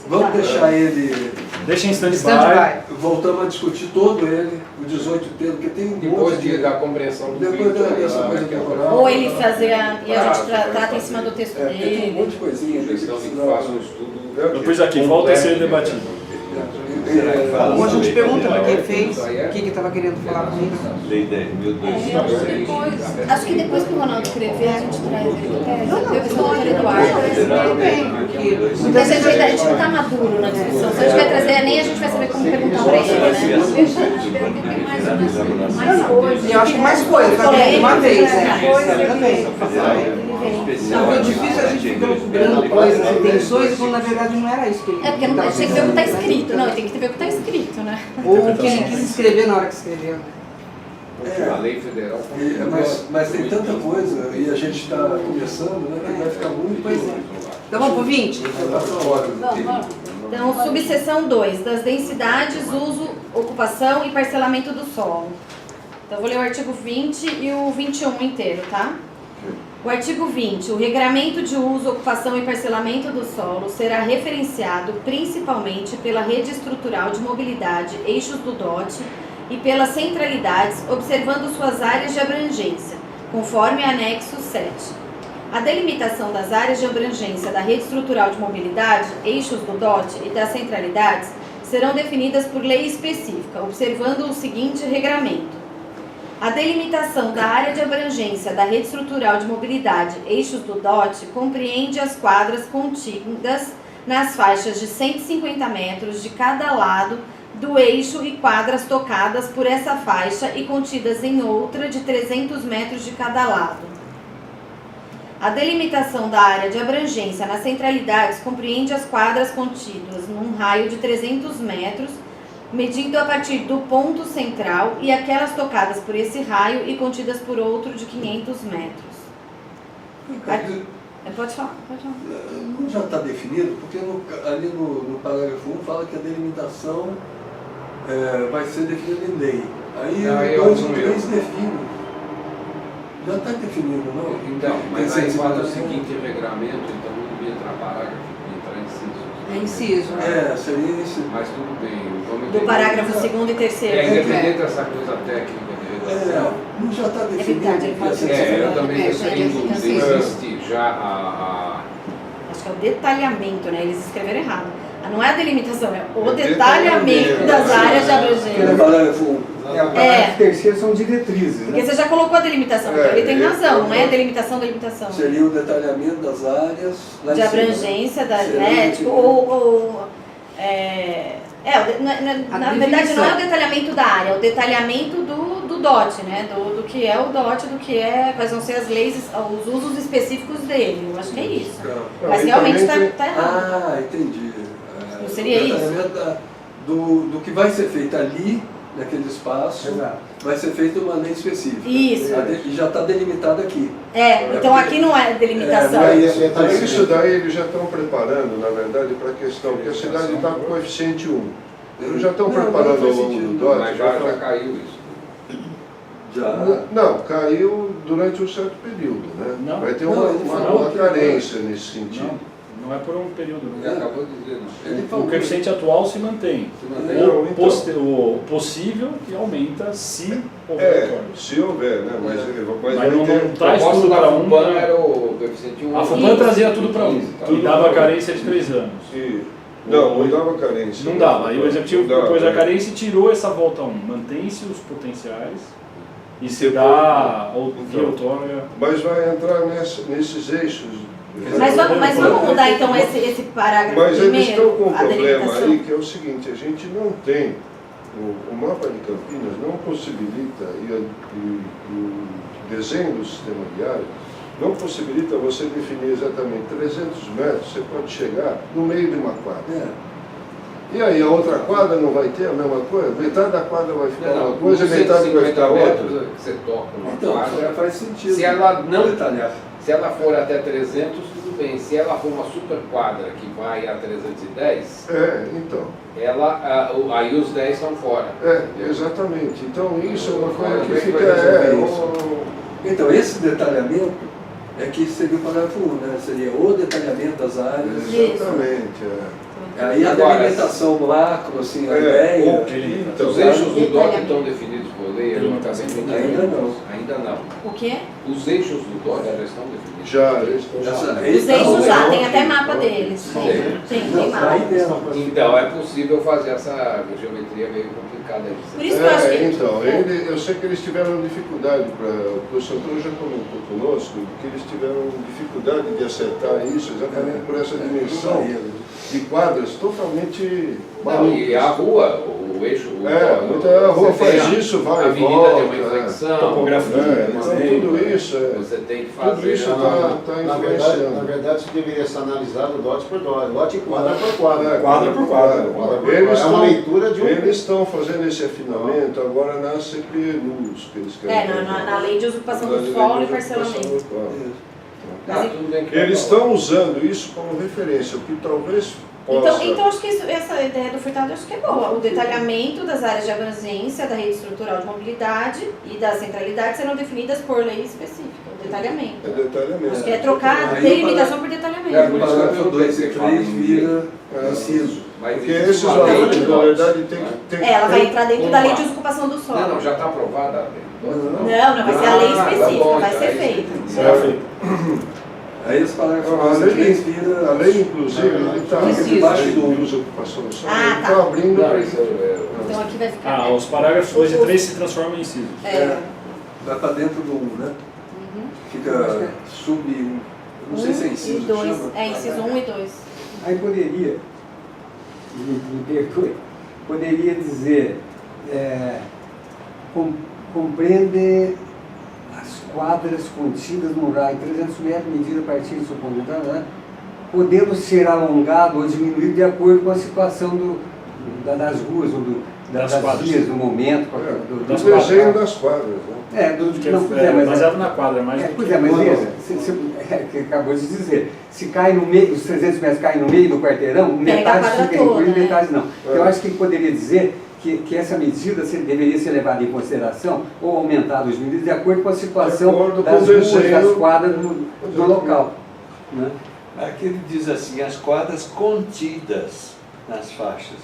Vamos deixar ele. Deixa em stand-by. Stand-by. Voltamos a discutir todo ele, o 18 inteiro, porque tem um Depois monte de. da compreensão do Depois dessa coisa temporal. Ou ele fazer e a gente trata em cima do texto Porque tem um dele. monte de coisinha. questão de que faça um estudo. Depois aqui, volta a ser debatido. Ou a gente pergunta para quem fez, o que estava querendo falar com isso. Lei 10.200. Acho que depois que o Ronaldo escrever, a gente traz ele. Eu vi o doutor Eduardo. Porque a gente não está maduro na discussão. Se a gente vai trazer, nem a gente vai saber como perguntar para ele, né? E eu acho que mais coisa, para de uma vez, né? Não, é difícil a gente ficar cobrando coisas, intenções, quando na verdade não era isso que ele É porque não tem que ver o que está escrito. Não, tem que ver o que está escrito, né? Ou o que ele quis escrever na hora que escreveu. A lei federal. Mas tem tanta coisa e a gente está começando, né? Que vai ficar muito. Pois é. Então vamos para o 20? Então, subseção 2, das densidades, uso, ocupação e parcelamento do solo. Então, eu vou ler o artigo 20 e o 21 inteiro, tá? O artigo 20, o regramento de uso, ocupação e parcelamento do solo será referenciado principalmente pela rede estrutural de mobilidade, eixos do DOT e pelas centralidades, observando suas áreas de abrangência, conforme anexo 7. A delimitação das áreas de abrangência da rede estrutural de mobilidade, eixos do DOT e das centralidades serão definidas por lei específica, observando o seguinte regramento. A delimitação da área de abrangência da rede estrutural de mobilidade, eixos do DOT, compreende as quadras contíguas nas faixas de 150 metros de cada lado do eixo e quadras tocadas por essa faixa e contidas em outra de 300 metros de cada lado. A delimitação da área de abrangência nas centralidades compreende as quadras contidas num raio de 300 metros, medindo a partir do ponto central e aquelas tocadas por esse raio e contidas por outro de 500 metros. Pode falar, pode falar. Não já está definido, porque ali no parágrafo 1 fala que a delimitação vai ser definida em lei. Aí o 2 e o 3 definem. Já está definido, não? Então, mas aí fala o seguinte regramento, então não devia entrar parágrafo, devia entrar inciso. É inciso. Seria isso. Mas tudo bem, vamos Do parágrafo 2º e 3º. independente dessa coisa técnica de redação. Não já está definido. verdade, ele pode ser. Eu também existe já Acho que é o detalhamento, né? Eles escreveram errado. Não é a delimitação, é o detalhamento das áreas de Aquele abrangência. parágrafo 1. o parágrafo terceiro são diretrizes. Porque Né? você já colocou a delimitação, então ele tem razão, não é delimitação. Seria o detalhamento das áreas lá De em cima, abrangência, né? Na verdade não é o detalhamento da área, é o detalhamento do DOT, né? Do que é o DOT, quais vão ser as leis, os usos específicos dele. Eu acho que é isso. Mas realmente está errado. Ah, entendi. Não seria o detalhamento do que vai ser feito ali, naquele espaço, vai ser feito uma lei específica. Isso. E já está delimitado aqui. Então aqui não é delimitação. Isso daí eles já estão preparando, na verdade, para a questão, porque a cidade está com coeficiente 1. Eles já estão preparando ao longo do DOT. Mas já caiu isso. Não, caiu durante um certo período, né? Não. Vai ter uma carência nesse sentido. Não é por um período. Ele acabou de dizer, não. O coeficiente atual se mantém. O possível que aumenta se houver retorno. Se houver, né? Mas não traz tudo para um. Era o coeficiente 1. A FUBAN trazia tudo para um. E dava carência de 3 anos. Não dava carência. Não dava. Aí o executivo propôs a carência e tirou essa volta a 1. Mantém-se os potenciais e se dá via outorga. Mas vai entrar nesses eixos. Mas vamos mudar então esse parágrafo Mas primeiro? eles estão com um problema delimitação. aí, que é o seguinte, a gente não tem, o mapa de Campinas não possibilita, e o desenho do sistema viário não possibilita você definir exatamente 300 metros, você pode chegar no meio de uma quadra. E aí a outra quadra não vai ter a mesma coisa? Metade da quadra vai ficar uma coisa e metade vai ficar outra? Que você toca uma quadra, faz sentido. Se ela não detalhar. Se ela for até 300, tudo bem. Se ela for uma super quadra que vai a 310, então. Aí os 10 estão fora. Exatamente. Então isso é uma coisa que fica. Então, esse detalhamento é que seria o parágrafo 1, né? Seria o detalhamento das áreas. Exatamente. Aí a delimitação macro, assim, a ideia. Os eixos do DOT estão definidos por lei? Ainda não. Ainda não. O quê? Os eixos do DOT já estão definidos? Já. Os eixos já, tem até mapa deles. Tem mapa. Então é possível fazer essa geometria meio complicada aí. Por isso que eu acho que... Então, eu sei que eles tiveram dificuldade, o professor Antônio já comentou conosco, que eles tiveram dificuldade de acertar isso exatamente por essa dimensão de quadras totalmente malucas. E a rua, o eixo... Então a rua faz isso, vai e volta. A avenida tem uma inflexão. Topografia. Então tudo isso Você tem que fazer... Tudo isso está influenciando. Na verdade, isso deveria ser analisado DOT por DOT. DOT quadra por quadra. Quadra por quadra. É uma leitura de um... Eles estão fazendo esse afinamento agora na CPLUS, que eles querem. Na lei de usurpação do solo e parcelamento. Eles estão usando isso como referência, o que talvez possa... Então acho que essa ideia do Furtado acho que é boa. O detalhamento das áreas de abrangência da rede estrutural de mobilidade e da centralidade serão definidas por lei específica. O detalhamento. É detalhamento. Acho que é trocar delimitação por detalhamento. O parágrafo 2 e 3 vira inciso. Porque esses valores, na verdade, tem que... Ela vai entrar dentro da lei de ocupação do solo. Não, já está aprovada a lei. Não, vai ser a lei específica, vai ser feita. Será feito. Aí esse parágrafo 2 e 3 vira... A lei, inclusive, ele está debaixo do uso e ocupação do solo. Ele está abrindo... Então aqui vai ficar... Os parágrafos 2 e 3 se transformam em incisos. Vai para dentro do 1, né? Fica sub 1. Não sei se é inciso. 2. Inciso 1 e 2. Aí poderia, me perdoe, poderia dizer, compreende as quadras contidas no raio 300 metros, medida a partir de suplementar, né? Podendo ser alongado ou diminuído de acordo com a situação das ruas, ou das vias, do momento, do desenho das quadras, né? Baseado na quadra, mas... Pois é, mas veja, que acabou de dizer, se cai no meio, os 300 metros caem no meio do quarteirão, metade fica incluído, metade não. Eu acho que poderia dizer que essa medida deveria ser levada em consideração ou aumentada os medidas de acordo com a situação das ruas, das quadras do local. Né? Aqui ele diz assim, as quadras contidas nas faixas.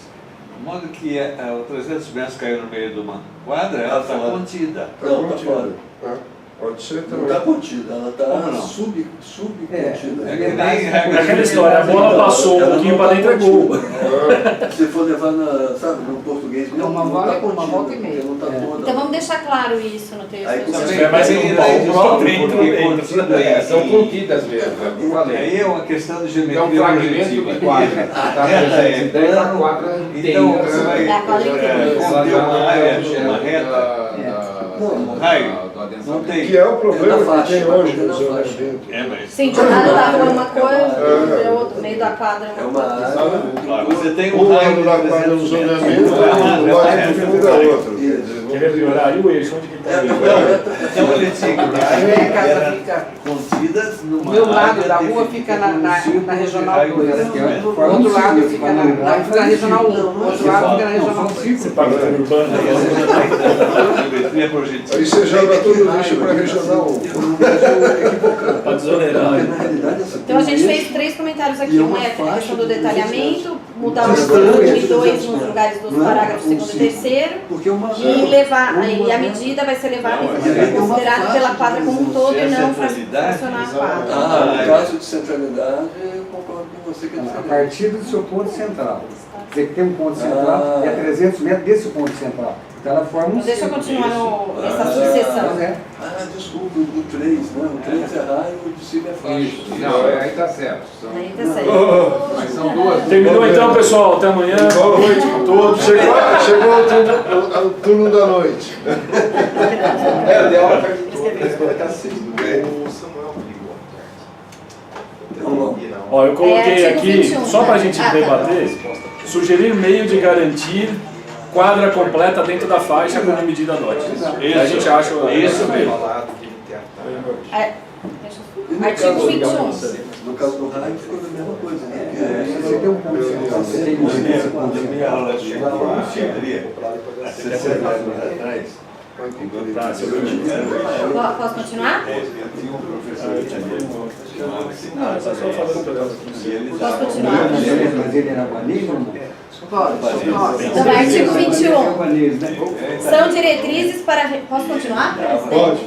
De modo que o 300 metros caiu no meio de uma quadra, ela está contida. Não, está fora. Pode ser Não também. está contida, ela está Como não? subcontida. É aquela história, a bola passou um pouquinho para dentro, é gol. Se for levar no português, Não, uma bola é contida, uma volta e meia. porque não está toda. Então vamos deixar claro isso no texto. Aí começa É mais um pau próprio, Porque contidas, são contidas mesmo, é o que eu falei. Aí é uma questão de É geometria um fragmento projetiva. de quadra. Está 310 na quadra inteira. Então, você vai É a quadra inteira. conter uma área de uma reta. Raio, não tem. Que é o problema É na faixa, que tem vai hoje bater no na faixa. zonamento. Mas... Sim, de um lado da rua é uma coisa, do outro, meio da quadra é É uma uma coisa. área. Você tem Um um raio lado de da quadra do 300 zonamento, metros. o lado do fundo da outra. Quer ver piorar? E o eixo? Onde que está o eixo? Então ele tinha Aí a casa fica. contidas O numa meu lado área da rua definida fica por um na círculo de regional raio 2. de 300 O metros. outro lado fica na regional 1. O outro lado fica na regional 2. Você paga tudo urbano. Geometria projetiva. Aí você joga todo o lixo para a regional 1. Para desonerar. Na realidade, essa Então a gente teoria- fez 3 comentários aqui. E é Um uma é a faixa questão do de detalhamento, mudar o Mas título não é 1 e 2 300 nos lugares dos não é parágrafos um 2º e círculo. 3º. Porque uma E levar, uma- e a medida vai ser levada em e aí tem uma considerado faixa pela de quadra como um todo e não fracionar a quadra. no caso de centralidade, eu concordo com você que é A diferente. partir do seu ponto central. Quer dizer que tem um ponto central e a 300 metros desse ponto central. Então ela forma um Então deixa eu círculo. continuar nessa Pois sucessão. é. Desculpa, o 3, né? O 3 é raio, o de cima é faixa. Isso. Não, aí está certo. Aí tá certo. Mas são duas. Terminou então, pessoal. Até amanhã. Boa noite a todos. Chegou o turno da noite. De hora para colocar 6. Ó, eu coloquei artigo aqui, 21, só para a né? gente Ah, tá. debater, sugerir meio de garantir quadra completa dentro da faixa como medida DOT. A gente acha Isso mesmo. E no Artigo caso- 21. No caso do raio, ficou a mesma coisa, né? Porque Você tem um ponto central, você tem medida desse ponto central. Tá, se eu Posso continuar? só falando pra Posso continuar? Mas ele era urbanismo, irmão? Pode. Então, vai, artigo 21. Urbanismo, né? São diretrizes para... Posso continuar? Pode.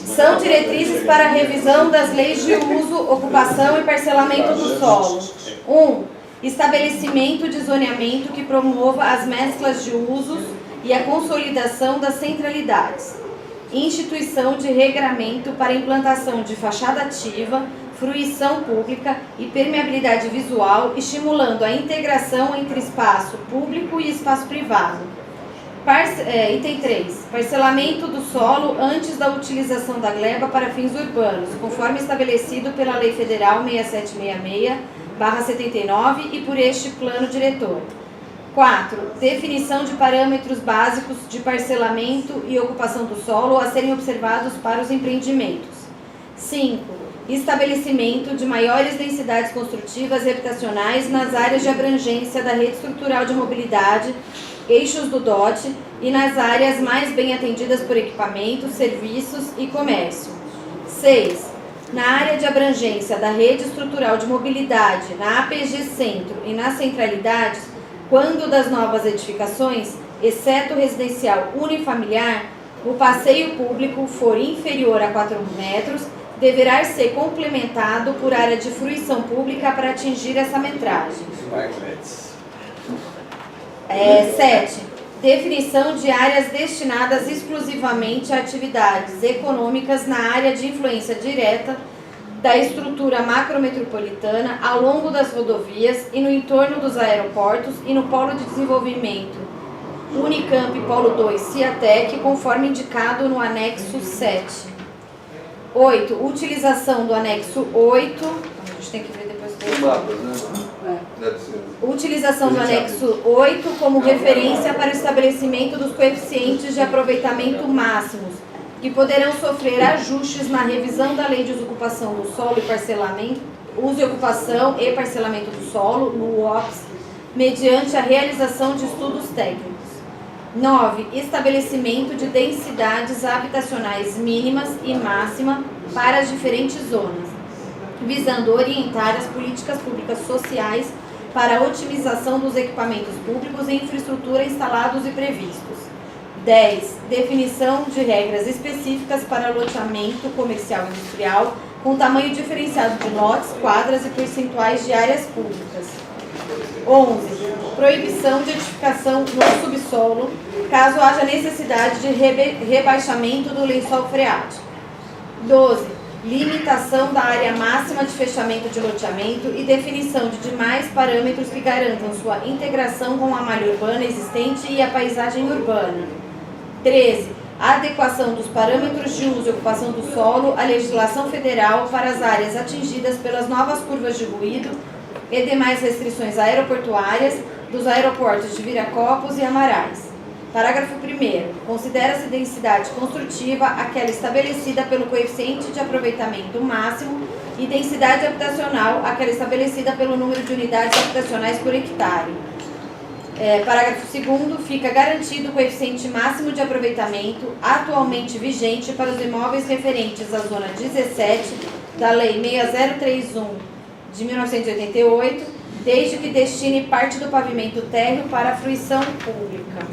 São diretrizes para a revisão das leis de uso, ocupação e parcelamento do solo. 1. Estabelecimento de zoneamento que promova as mesclas de usos e a consolidação das centralidades. Instituição de regramento para implantação de fachada ativa, fruição pública e permeabilidade visual, estimulando a integração entre espaço público e espaço privado. Item 3. Parcelamento do solo antes da utilização da gleba para fins urbanos, conforme estabelecido pela Lei Federal 6766/79 e por este plano diretor. 4. Definição de parâmetros básicos de parcelamento e ocupação do solo a serem observados para os empreendimentos. 5. Estabelecimento de maiores densidades construtivas e habitacionais nas áreas de abrangência da rede estrutural de mobilidade, eixos do DOT e nas áreas mais bem atendidas por equipamentos, serviços e comércio. 6. Na área de abrangência da rede estrutural de mobilidade, na APG Centro e nas centralidades, quando das novas edificações, exceto residencial unifamiliar, o passeio público for inferior a 4 metros, deverá ser complementado por área de fruição pública para atingir essa metragem. 7. Definição de áreas destinadas exclusivamente a atividades econômicas na área de influência direta da estrutura macrometropolitana ao longo das rodovias e no entorno dos aeroportos e no polo de desenvolvimento Unicamp Polo 2 Ciatec, conforme indicado no anexo 7. 8. Utilização do anexo 8. A gente tem que ver depois do mapas, né? Deve ser. Utilização do anexo 8 como referência para o estabelecimento dos coeficientes de aproveitamento máximos, que poderão sofrer ajustes na revisão da Lei de Ocupação do Solo e Parcelamento, Uso e Ocupação e Parcelamento do Solo, no UOPS, mediante a realização de estudos técnicos. 9. Estabelecimento de densidades habitacionais mínimas e máxima para as diferentes zonas, visando orientar as políticas públicas sociais para a otimização dos equipamentos públicos e infraestrutura instalados e previstos. 10. Definição de regras específicas para loteamento comercial e industrial com tamanho diferenciado de lotes, quadras e percentuais de áreas públicas. 11. Proibição de edificação no subsolo, caso haja necessidade de rebaixamento do lençol freático. 12. Limitação da área máxima de fechamento de loteamento e definição de demais parâmetros que garantam sua integração com a malha urbana existente e a paisagem urbana. 13. A adequação dos parâmetros de uso e ocupação do solo à legislação federal para as áreas atingidas pelas novas curvas de ruído e demais restrições aeroportuárias dos aeroportos de Viracopos e Amarais. Parágrafo 1º. Considera-se densidade construtiva aquela estabelecida pelo coeficiente de aproveitamento máximo e densidade habitacional aquela estabelecida pelo número de unidades habitacionais por hectare. Parágrafo 2º. Fica garantido o coeficiente máximo de aproveitamento atualmente vigente para os imóveis referentes à zona 17 da Lei 6031 de 1988, desde que destine parte do pavimento térreo para a fruição pública.